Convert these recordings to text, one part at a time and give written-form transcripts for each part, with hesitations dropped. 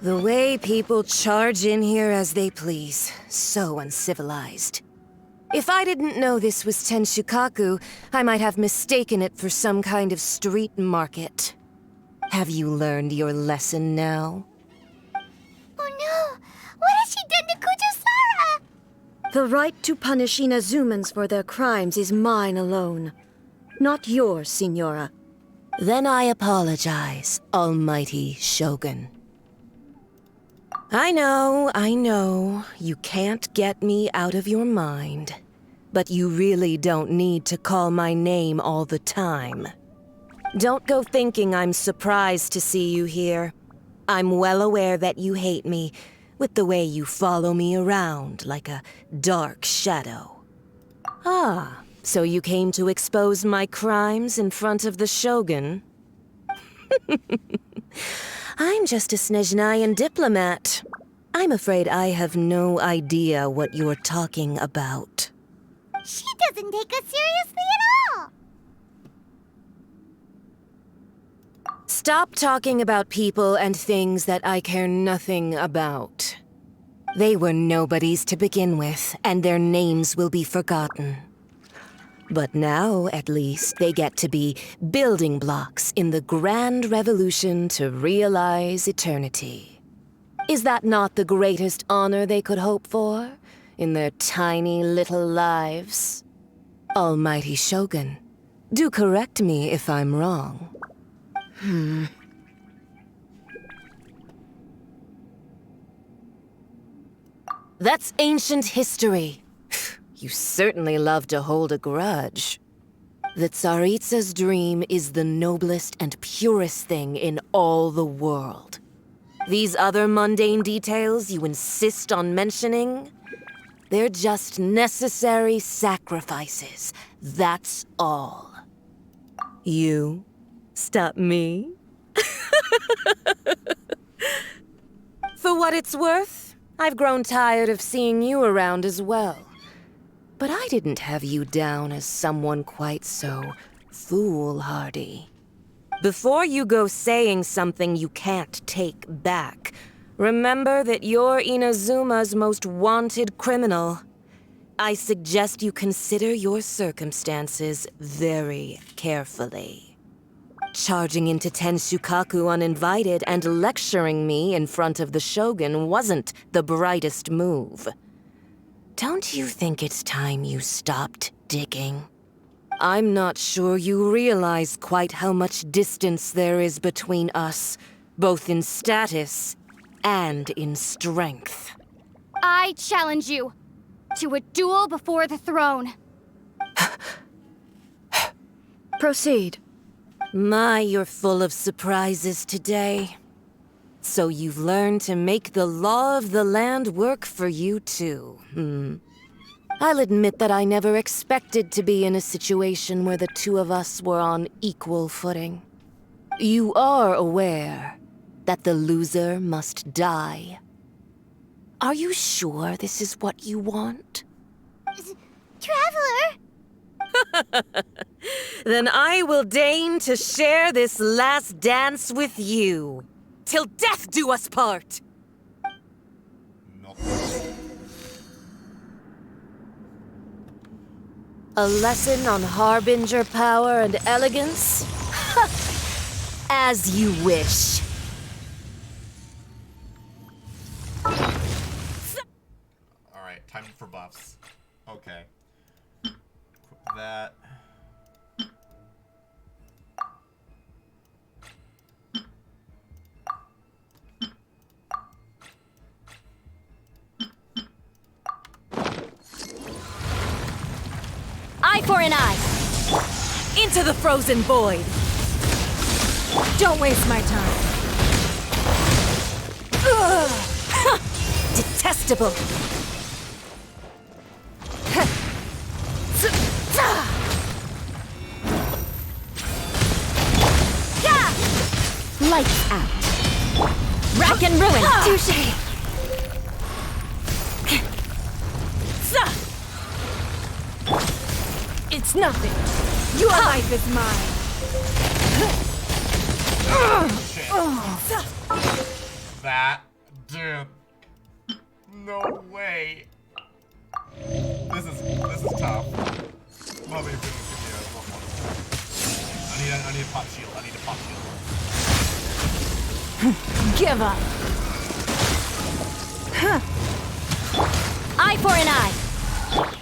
The way people charge in here as they please. So uncivilized. If I didn't know this was Tenshukaku, I might have mistaken it for some kind of street market. Have you learned your lesson now? Oh no! What has she done to Kujusara? The right to punish Inazumans for their crimes is mine alone. Not yours, Signora. Then I apologize, Almighty Shogun. I know, you can't get me out of your mind. But you really don't need to call my name all the time. Don't go thinking I'm surprised to see you here. I'm well aware that you hate me, with the way you follow me around like a dark shadow. Ah, so you came to expose my crimes in front of the Shogun? I'm just a Snezhnayan diplomat. I'm afraid I have no idea what you're talking about. She doesn't take us seriously at all! Stop talking about people and things that I care nothing about. They were nobodies to begin with, and their names will be forgotten. But now, at least, they get to be building blocks in the grand revolution to realize eternity. Is that not the greatest honor they could hope for in their tiny little lives? Almighty Shogun, do correct me if I'm wrong. That's ancient history. You certainly love to hold a grudge. The Tsaritsa's dream is the noblest and purest thing in all the world. These other mundane details you insist on mentioning, they're just necessary sacrifices. That's all. You stop me? For what it's worth, I've grown tired of seeing you around as well. But I didn't have you down as someone quite so foolhardy. Before you go saying something you can't take back, remember that you're Inazuma's most wanted criminal. I suggest you consider your circumstances very carefully. Charging into Tenshukaku uninvited and lecturing me in front of the Shogun wasn't the brightest move. Don't you think it's time you stopped digging? I'm not sure you realize quite how much distance there is between us, both in status and in strength. I challenge you to a duel before the throne. Proceed. My, you're full of surprises today. So you've learned to make the law of the land work for you too, I'll admit that I never expected to be in a situation where the two of us were on equal footing. You are aware that the loser must die. Are you sure this is what you want? Traveler! Then I will deign to share this last dance with you. Till death do us part! No. A lesson on harbinger power and elegance? As you wish. Alright, time for buffs. Okay. Equip that. Eye for an eye! Into the frozen void! Don't waste my time. Ugh. Detestable! Lights out. Rack and ruin. Touché. It's nothing. Your life is mine. That Dude. No way. This is tough. Probably if it was gonna be a one more. I need a pop shield. I need a pop shield. Give up. Eye for an eye.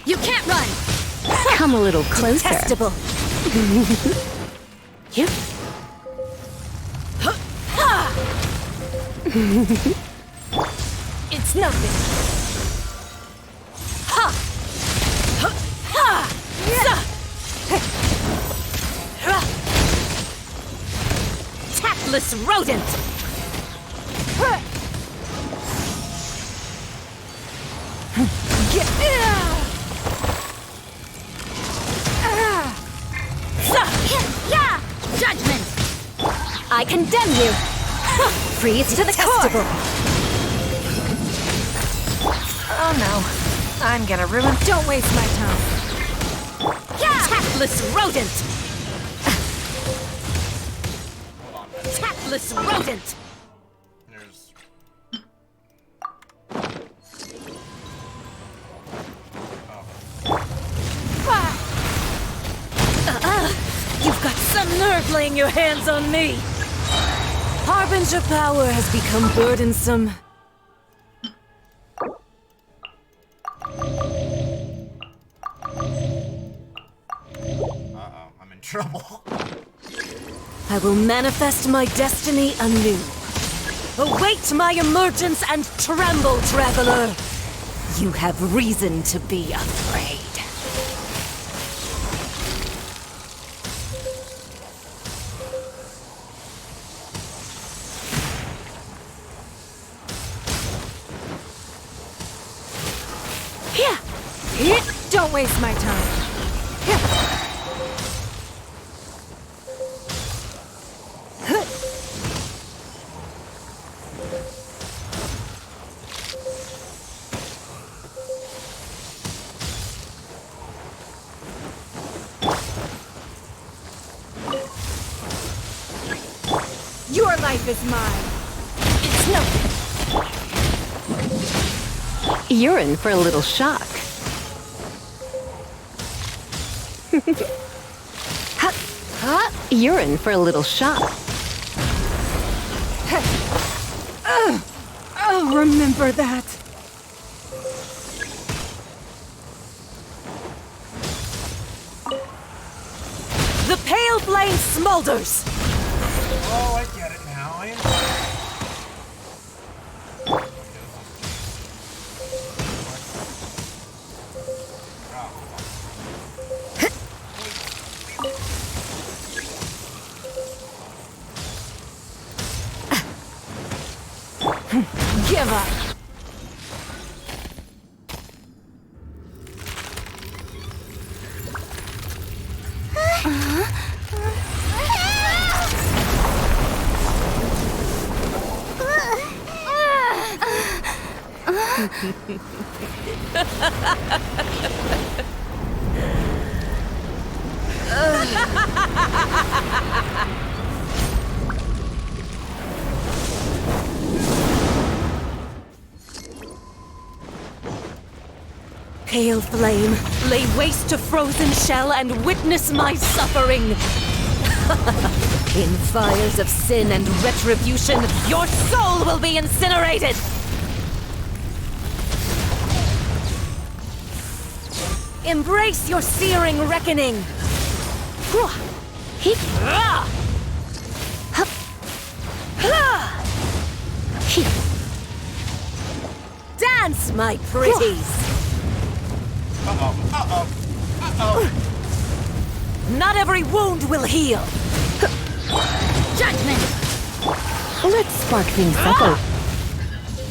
You can't run. Come a little closer. Detestable. Yep. It's nothing. Tactless rodent. Judgment. I condemn you. Freeze to the core. Oh no. I'm gonna ruin. Don't waste my time. Tactless rodent. Hold on. Tactless rodent. There's. You've got some nerve laying your hands on me. Harbinger power has become burdensome. Uh-oh, I'm in trouble. I will manifest my destiny anew. Await my emergence and tremble, traveler. You have reason to be afraid. Don't waste my time. Your life is mine. It's nothing. You're in for a little shock. You're in for a little shock. I'll remember that. The pale flame smolders. Oh, I get it now. I am. Give up. Pale flame, lay waste to frozen shell and witness my suffering. In fires of sin and retribution, your soul will be incinerated. Embrace your searing reckoning. Dance, my pretties. Not every wound will heal. Judgment. Let's spark things up.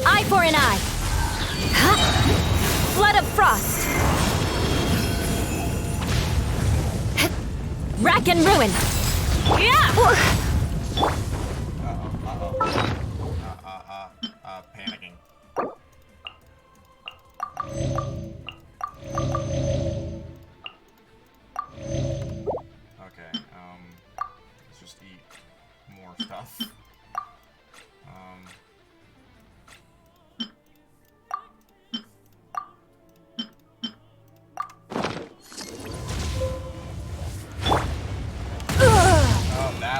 Eye for an eye. Flood of frost. Rack and ruin. Panicking. Okay, let's just eat more stuff.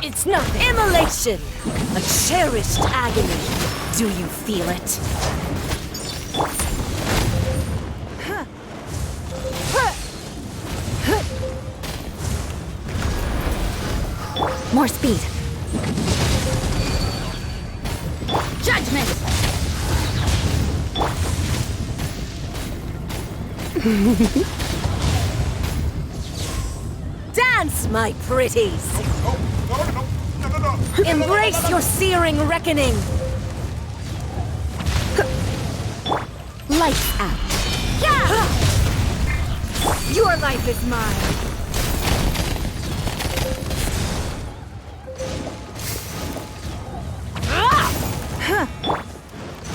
It's nothing. Immolation! A cherished agony. Do you feel it? More speed. Judgment! Dance, my pretties! Oh, no. Embrace your searing reckoning! Lights out. Your life is mine!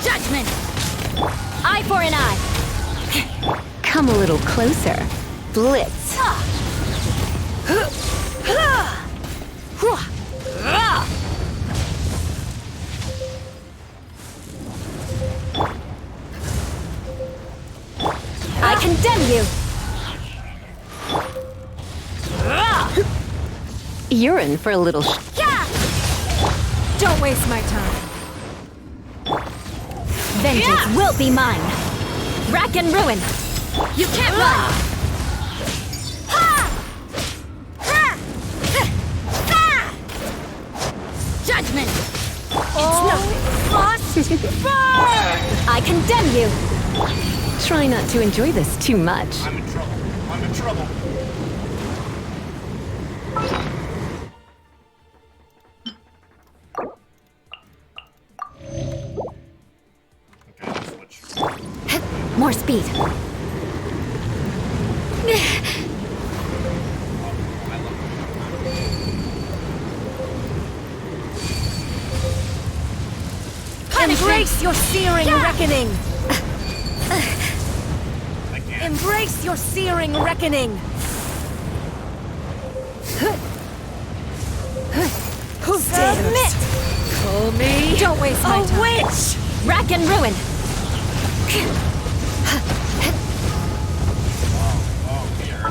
Judgment! Eye for an eye! Come a little closer. Blitz. I condemn you! You're in for a little Don't waste my time. Vengeance will be mine! Rack and ruin! You can't run! Judgment! I condemn you. Try not to enjoy this too much. I'm in trouble. I'm in trouble. Okay, let's switch. More speed. Embrace your searing reckoning! I can't. Embrace your searing reckoning! Who dares? Call me Don't waste my a time. witch! Rack and ruin! Oh, dear.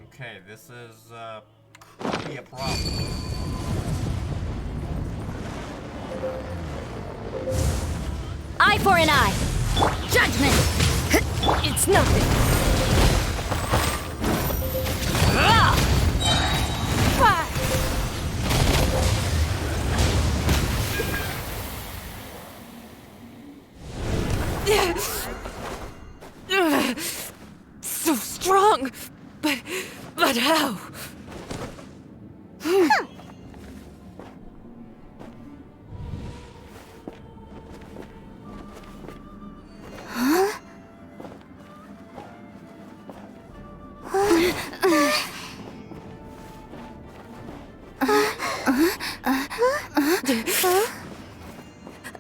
Okay, this is, could be a problem. Eye for an eye! Judgment! It's nothing. So strong, but how?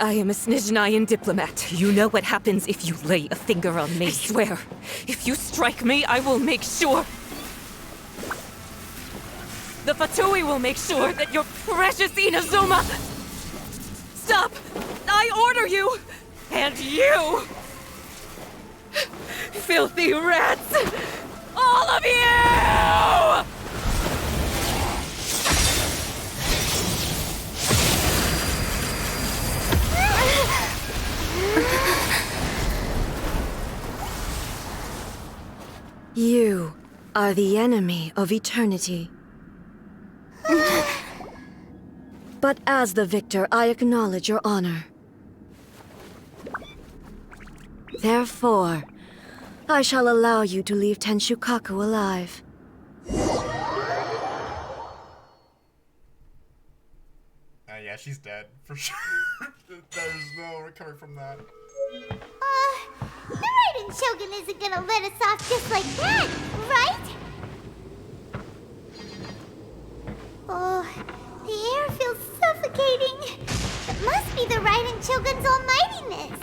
I am a Snezhnayan diplomat. You know what happens if you lay a finger on me. I swear, if you strike me, I will make sure. The Fatui will make sure that your precious Inazuma. Stop! I order you! And you! Filthy rats! All of you! You are the enemy of eternity. But as the victor, I acknowledge your honor. Therefore, I shall allow you to leave Tenshukaku alive. Yeah, she's dead, for sure. There's no recovery from that. The Raiden Shogun isn't gonna let us off just like that, right? Oh, the air feels suffocating. It must be the Raiden Shogun's almightiness.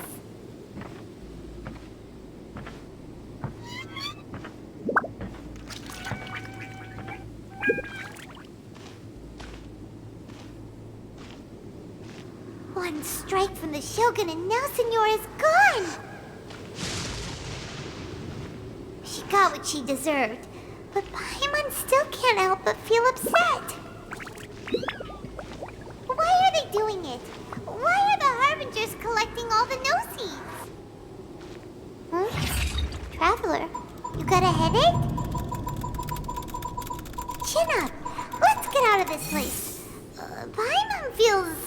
One strike from the Shogun and now Signora's gone! She got what she deserved. But Paimon still can't help but feel upset. Why are they doing it? Why are the Harbingers collecting all the no-seeds? Huh? Traveler, you got a headache? Chin up. Let's get out of this place. Paimon feels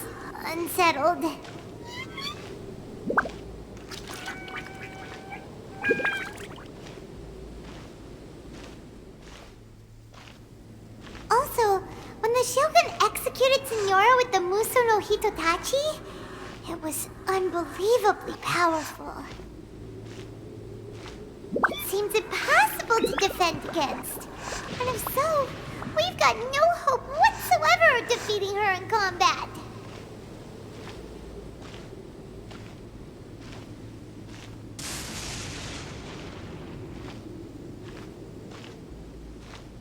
unsettled. Also, when the Shogun executed Signora with the Muso no Hitotachi, it was unbelievably powerful. It seems impossible to defend against. And if so, we've got no hope whatsoever of defeating her in combat.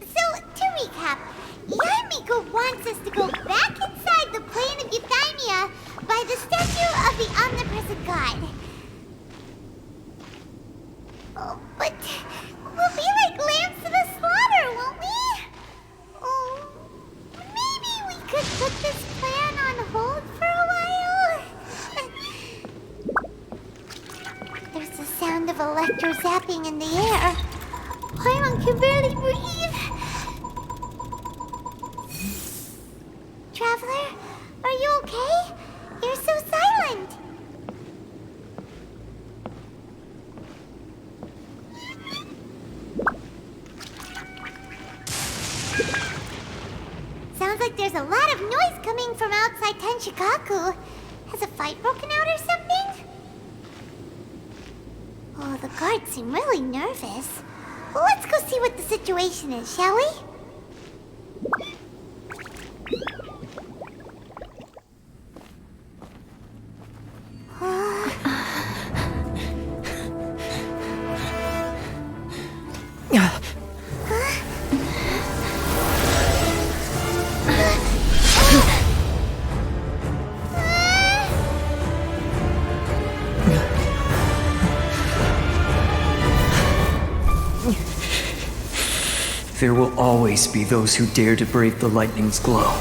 So, to recap, Yaimiko wants us to go back inside the plane of Euthymia by the statue of the omnipresent god. Oh, but we'll be like lambs to the slaughter, won't we? Oh, maybe we could put this plan on hold for a while? There's the sound of electro zapping in the air. Paimon can barely breathe. Traveler, are you okay? You're so silent. Sounds like there's a lot of noise coming from outside Tenshikaku. Has a fight broken out or something? Oh, the guards seem really nervous. Well, let's go see what the situation is, shall we? There will always be those who dare to brave the lightning's glow.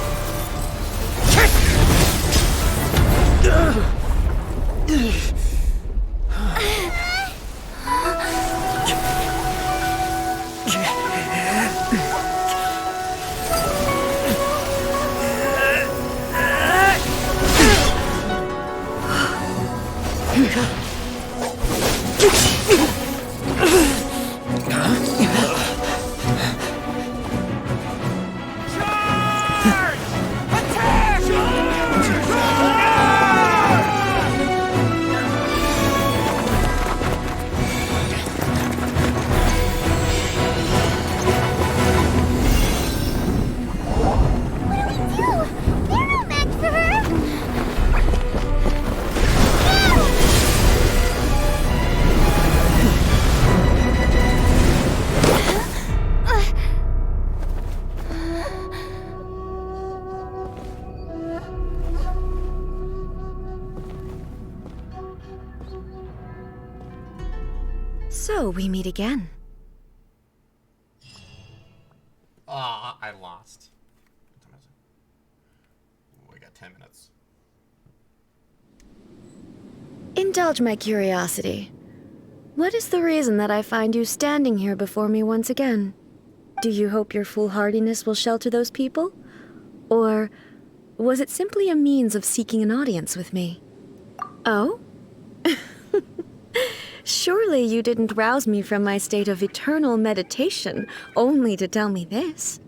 So we meet again. I lost. What time is it? Ooh, I got 10 minutes. Indulge my curiosity. What is the reason that I find you standing here before me once again? Do you hope your foolhardiness will shelter those people? Or was it simply a means of seeking an audience with me? Oh? Surely you didn't rouse me from my state of eternal meditation only to tell me this.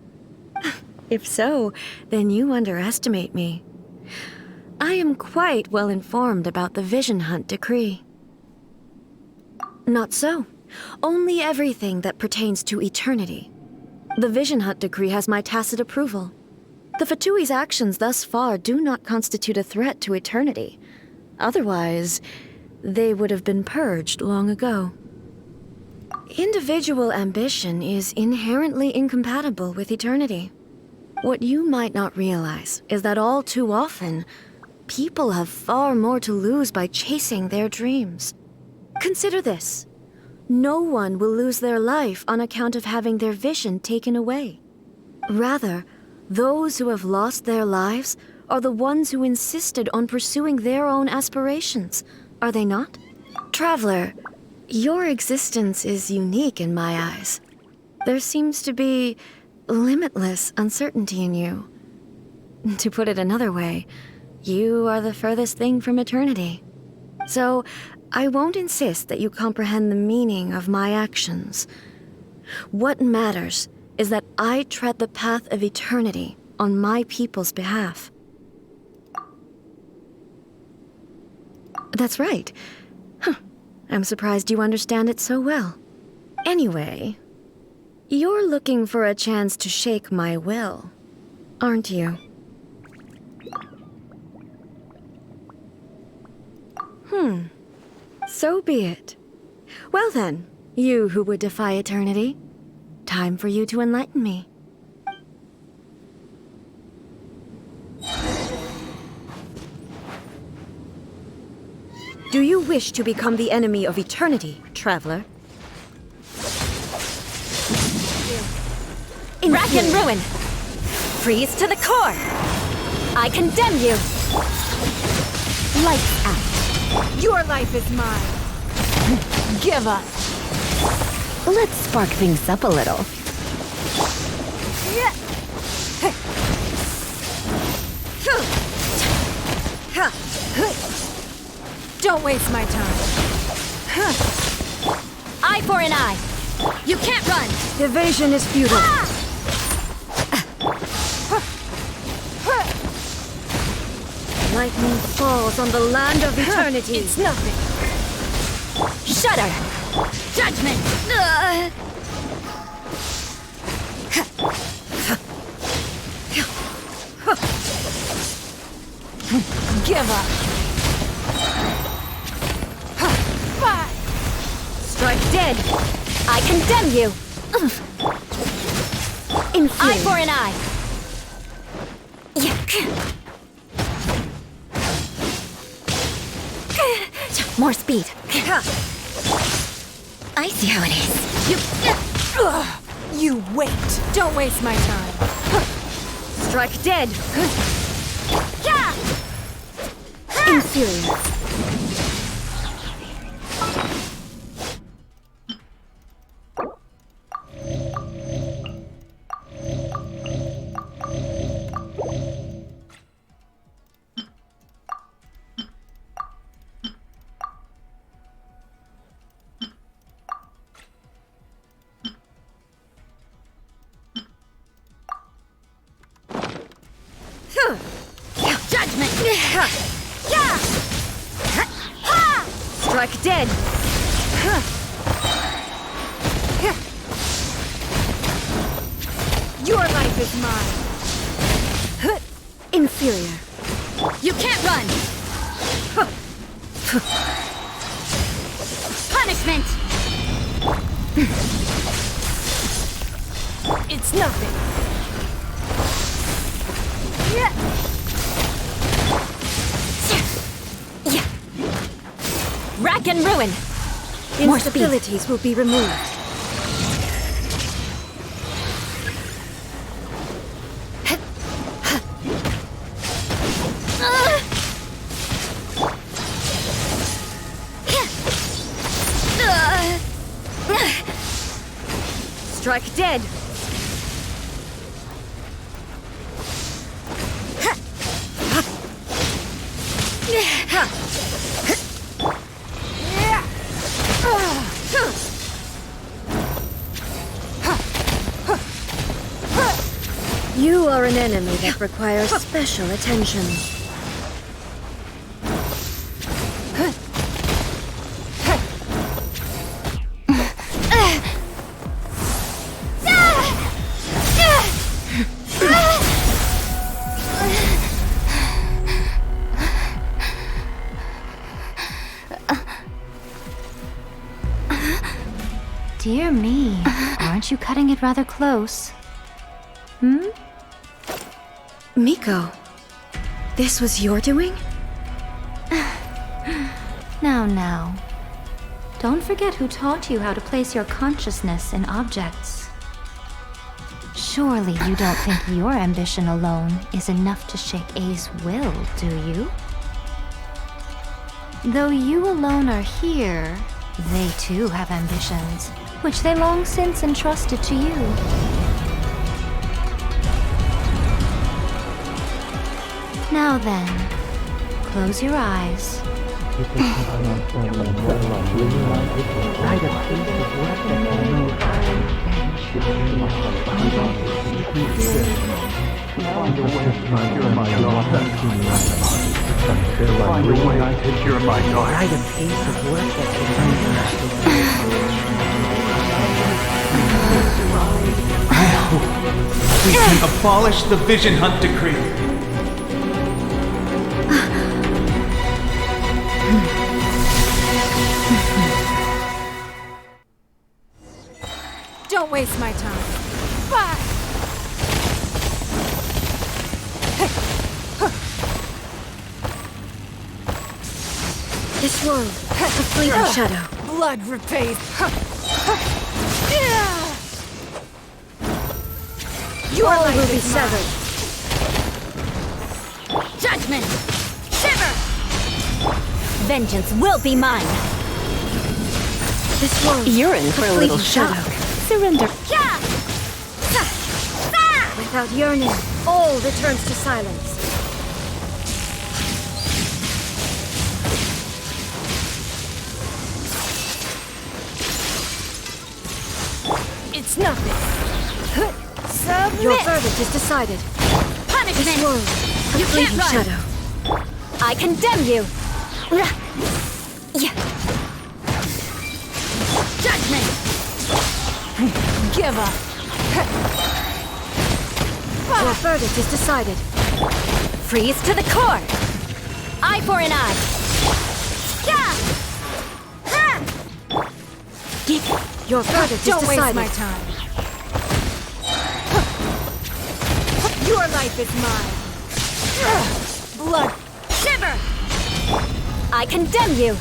If so, then you underestimate me. I am quite well informed about the Vision Hunt decree. Not so. Only everything that pertains to eternity. The Vision Hunt decree has my tacit approval. The Fatui's actions thus far do not constitute a threat to eternity. Otherwise, they would have been purged long ago. Individual ambition is inherently incompatible with eternity. What you might not realize is that all too often, people have far more to lose by chasing their dreams. Consider this. no one will lose their life on account of having their vision taken away. Rather, those who have lost their lives are the ones who insisted on pursuing their own aspirations, are they not? Traveler, your existence is unique in my eyes. There seems to be limitless uncertainty in you. To put it another way, you are the furthest thing from eternity. So, I won't insist that you comprehend the meaning of my actions. What matters is that I tread the path of eternity on my people's behalf. That's right. I'm surprised you understand it so well. Anyway, you're looking for a chance to shake my will, aren't you? So be it. Well then, you who would defy eternity, time for you to enlighten me. Do you wish to become the enemy of eternity, traveler? Rack and ruin! Freeze to the core! I condemn you! Lights out! Your life is mine! Give up! Let's spark things up a little. Don't waste my time. Eye for an eye! You can't run! Evasion is futile. Lightning falls on the land of eternity. It's nothing. Shudder! Judgment! Give up! Strike dead. I condemn you! Inferior. Eye for an eye! More speed. I see how it is. You wait. Don't waste my time. Strike dead. Inferior. Judgment! Strike dead. Your life is mine. Inferior. You can't run. Punishment. It's nothing. Rack and ruin. Instabilities will be removed. Strike dead. You are an enemy that requires special attention. Dear me, aren't you cutting it rather close? Miko, this was your doing? Now. Don't forget who taught you how to place your consciousness in objects. Surely you don't think your ambition alone is enough to shake A's will, do you? Though you alone are here, they too have ambitions, which they long since entrusted to you. Now then, close your eyes. We can abolish the Vision Hunt Decree. Don't waste my time. Bye! This world, a fleeting shadow. Blood repays. Your All life will be is mine. severed. Judgment! Shiver! Vengeance will be mine. This world, You're in for a little shock. Surrender. without yearning, all returns to silence. It's nothing. Submit! Your verdict is decided. Punishment! This world, a You can't fleeting run. shadow. I condemn you! Judgment! Give up! Your verdict is decided. Freeze to the core! Eye for an eye! Your verdict is Don't waste decided. my time. Your life is mine. Blood. Shiver! I condemn you!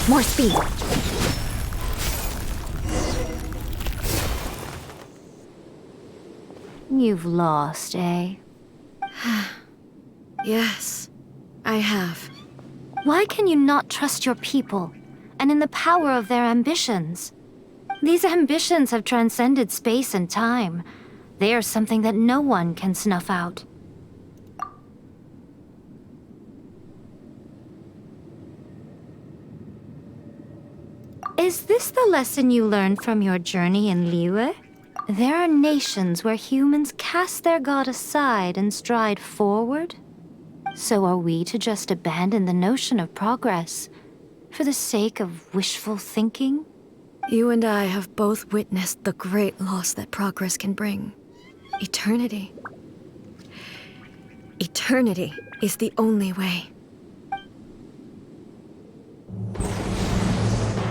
More speed. You've lost, eh? Yes, I have. Why can you not trust your people, and in the power of their ambitions? These ambitions have transcended space and time. They are something that no one can snuff out. Is this the lesson you learned from your journey in Liyue? There are nations where humans cast their god aside and stride forward? So are we to just abandon the notion of progress for the sake of wishful thinking? You and I have both witnessed the great loss that progress can bring. Eternity. Eternity is the only way.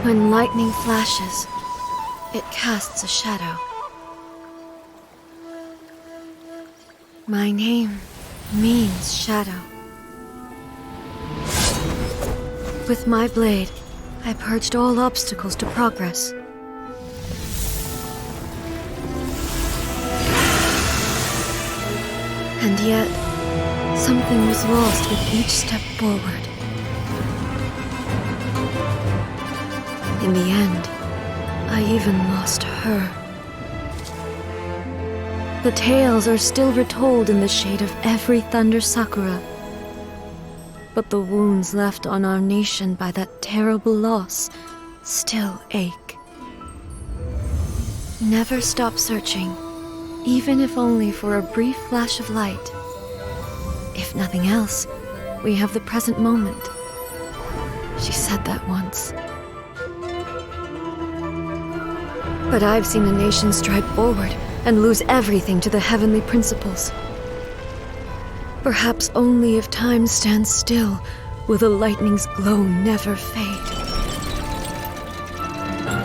When lightning flashes, it casts a shadow. My name means shadow. With my blade, I purged all obstacles to progress. And yet, something was lost with each step forward. In the end, I even lost her. The tales are still retold in the shade of every Thunder Sakura. But the wounds left on our nation by that terrible loss still ache. Never stop searching, even if only for a brief flash of light. If nothing else, we have the present moment. She said that once. But I've seen a nation stride forward and lose everything to the heavenly principles. Perhaps only if time stands still will the lightning's glow never fade.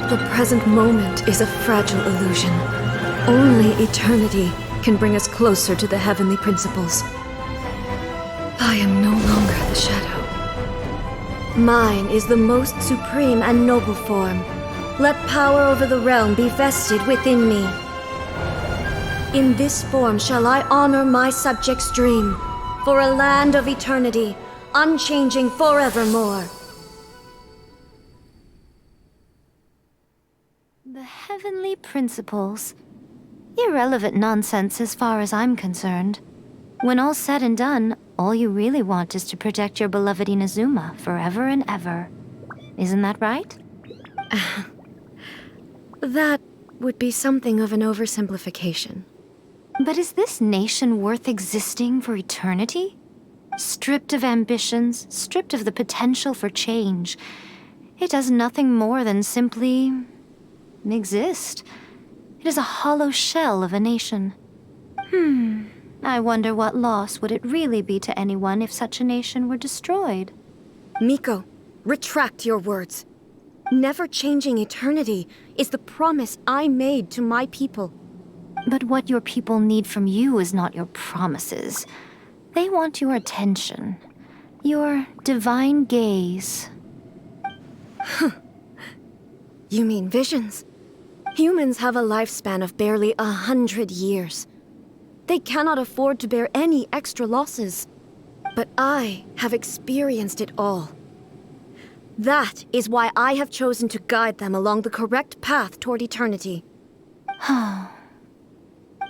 The present moment is a fragile illusion. Only eternity can bring us closer to the heavenly principles. I am no longer the shadow. Mine is the most supreme and noble form. Let power over the realm be vested within me. In this form shall I honor my subjects' dream, for a land of eternity, unchanging forevermore. The heavenly principles. Irrelevant nonsense as far as I'm concerned. When all's said and done, all you really want is to protect your beloved Inazuma forever and ever. Isn't that right? That would be something of an oversimplification. But is this nation worth existing for eternity? Stripped of ambitions, stripped of the potential for change, it does nothing more than simply exist. It is a hollow shell of a nation. I wonder what loss would it really be to anyone if such a nation were destroyed? Miko, retract your words. Never changing eternity is the promise I made to my people. But what your people need from you is not your promises. They want your attention. Your divine gaze. You mean visions? Humans have a lifespan of barely 100 years. They cannot afford to bear any extra losses. But I have experienced it all. That is why I have chosen to guide them along the correct path toward eternity.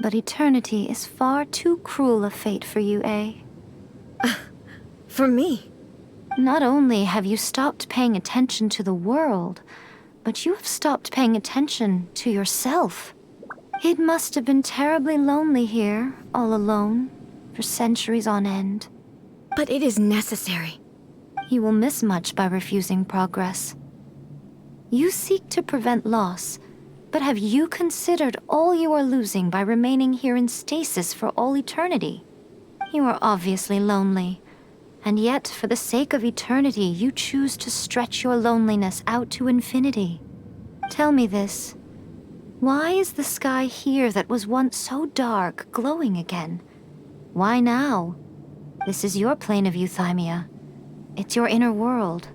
But eternity is far too cruel a fate for you, eh? For me? Not only have you stopped paying attention to the world, but you have stopped paying attention to yourself. It must have been terribly lonely here, all alone, for centuries on end. But it is necessary. You will miss much by refusing progress. You seek to prevent loss, but have you considered all you are losing by remaining here in stasis for all eternity? You are obviously lonely, and yet for the sake of eternity you choose to stretch your loneliness out to infinity. Tell me this. Why is the sky here that was once so dark glowing again? Why now? This is your plane of euthymia. It's your inner world.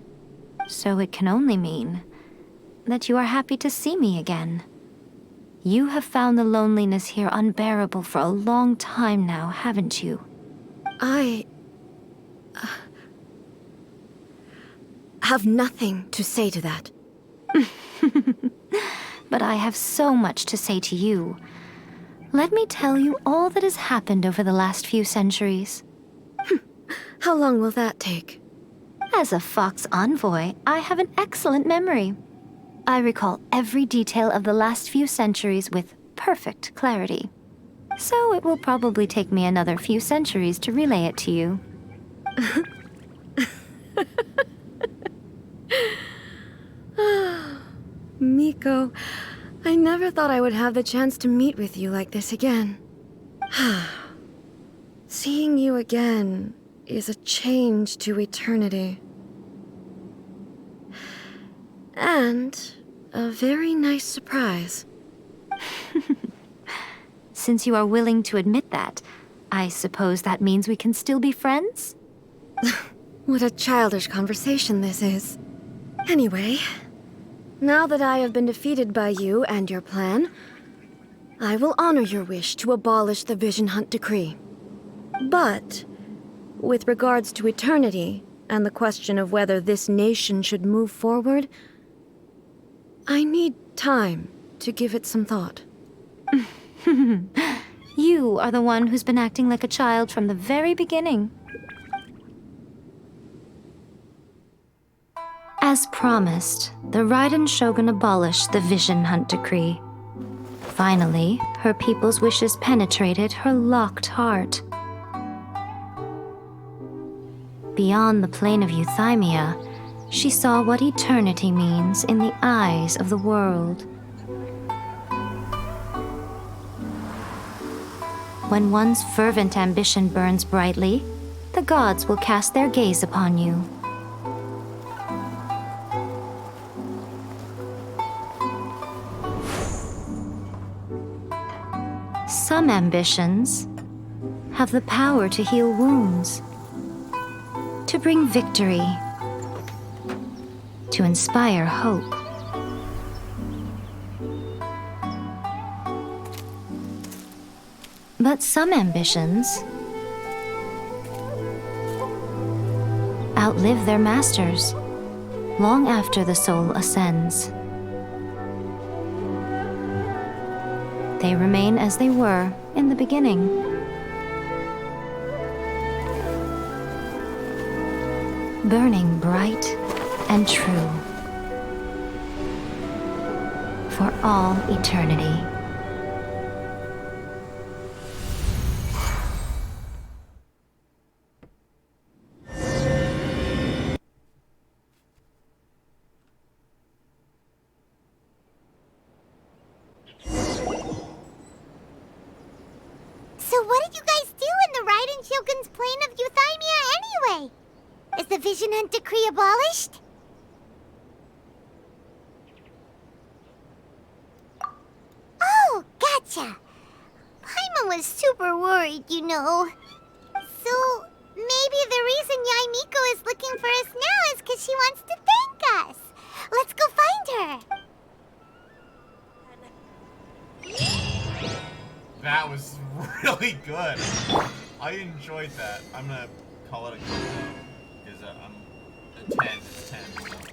So it can only mean that you are happy to see me again. You have found the loneliness here unbearable for a long time now, haven't you? I have nothing to say to that. But I have so much to say to you. Let me tell you all that has happened over the last few centuries. How long will that take? As a Fox envoy, I have an excellent memory. I recall every detail of the last few centuries with perfect clarity. So it will probably take me another few centuries to relay it to you. Miko, I never thought I would have the chance to meet with you like this again. Seeing you again is a change to eternity. And a very nice surprise. Since you are willing to admit that, I suppose that means we can still be friends? What a childish conversation this is. Anyway, now that I have been defeated by you and your plan, I will honor your wish to abolish the Vision Hunt Decree. But, with regards to eternity and the question of whether this nation should move forward, I need time to give it some thought. You are the one who's been acting like a child from the very beginning. As promised, the Raiden Shogun abolished the Vision Hunt Decree. Finally, her people's wishes penetrated her locked heart. Beyond the plane of euthymia, she saw what eternity means in the eyes of the world. When one's fervent ambition burns brightly, the gods will cast their gaze upon you. Some ambitions have the power to heal wounds. to bring victory, to inspire hope. But some ambitions outlive their masters long after the soul ascends. They remain as they were in the beginning. Burning bright and true for all eternity. So what did you guys do in the Raiden Shogun's plane of Euthymia anyway? Is the Vision Hunt decree abolished? Oh, gotcha. Paimon was super worried, you know. So maybe the reason Yaimiko is looking for us now is because she wants to thank us. Let's go find her. That was really good. I enjoyed that. I'm gonna call it a good one. Because I'm a 10. It's 10. So.